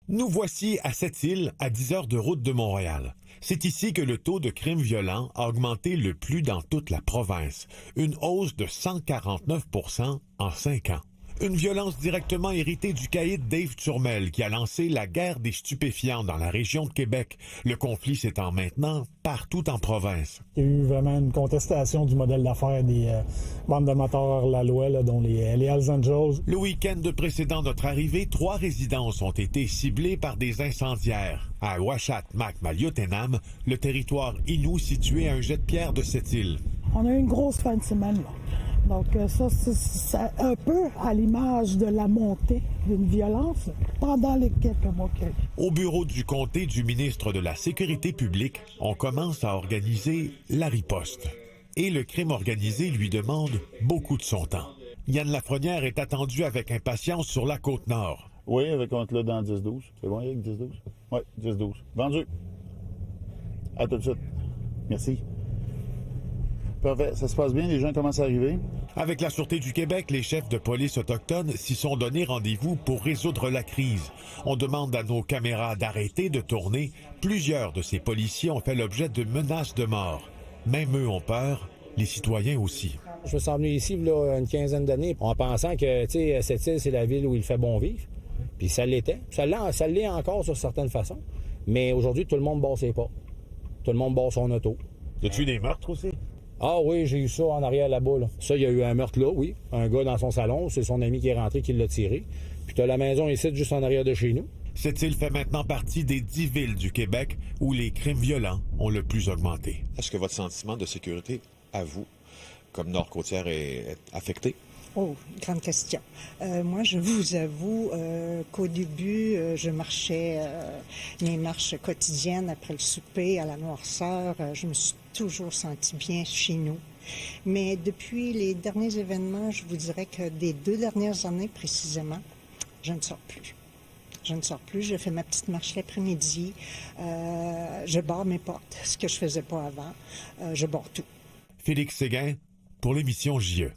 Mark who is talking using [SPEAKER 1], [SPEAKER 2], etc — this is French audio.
[SPEAKER 1] Nous voici à Sept-Îles, à 10 heures de route de Montréal. C'est ici que le taux de crimes violents a augmenté le plus dans toute la province, une hausse de 149 % en 5 ans. Une violence directement héritée du caïd Dave Turmel qui a lancé la guerre des stupéfiants dans la région de Québec, le conflit s'étend maintenant partout en province.
[SPEAKER 2] Il y a eu vraiment une contestation du modèle d'affaires des bandes de motards la loi, là, dont les Hells Angels.
[SPEAKER 1] Le week-end précédant notre arrivée, 3 résidences ont été ciblées par des incendiaires. À Ouachat, Maliotenam, le territoire Innu situé à un jet de pierre de Sept-Îles.
[SPEAKER 3] On a eu une grosse fin de semaine, là. Donc ça, c'est un peu à l'image de la montée d'une violence pendant les quelques mois qu'il y a eu.
[SPEAKER 1] Au bureau du comté du ministre de la Sécurité publique, on commence à organiser la riposte. Et le crime organisé lui demande beaucoup de son temps. Yann Lafrenière est attendu avec impatience sur la Côte-Nord.
[SPEAKER 4] Oui, avec un là dans 10-12. C'est bon, Yann, 10-12? Oui, 10-12. Vendu. À tout de suite. Merci. Parfait. Ça se passe bien, les gens commencent à arriver.
[SPEAKER 1] Avec la Sûreté du Québec, les chefs de police autochtones s'y sont donné rendez-vous pour résoudre la crise. On demande à nos caméras d'arrêter de tourner. Plusieurs de ces policiers ont fait l'objet de menaces de mort. Même eux ont peur, les citoyens aussi.
[SPEAKER 5] Je me suis venu ici là, une quinzaine d'années en pensant que Sept-Îles, c'est la ville où il fait bon vivre. Puis ça l'était. Ça l'est encore sur certaines façons. Mais aujourd'hui, tout le monde bat ses pas. Tout le monde bat son auto.
[SPEAKER 1] Y a-tu des meurtres aussi?
[SPEAKER 5] Ah oui, j'ai eu ça en arrière là-bas. Là. Ça, il y a eu un meurtre là, oui. Un gars dans son salon, c'est son ami qui est rentré qui l'a tiré. Puis t'as la maison ici, juste en arrière de chez nous.
[SPEAKER 1] Cette île fait maintenant partie des 10 villes du Québec où les crimes violents ont le plus augmenté.
[SPEAKER 6] Est-ce que votre sentiment de sécurité, à vous, comme Nord-Côtière, est affecté?
[SPEAKER 7] Oh, grande question. Moi, je vous avoue qu'au début, je marchais mes marches quotidiennes après le souper à la noirceur. Je me suis toujours sentie bien chez nous. Mais depuis les derniers événements, je vous dirais que des 2 dernières années précisément, je ne sors plus. Je ne sors plus. Je fais ma petite marche l'après-midi. Je barre mes portes, ce que je faisais pas avant. Je barre tout.
[SPEAKER 1] Félix Séguin pour l'émission JE.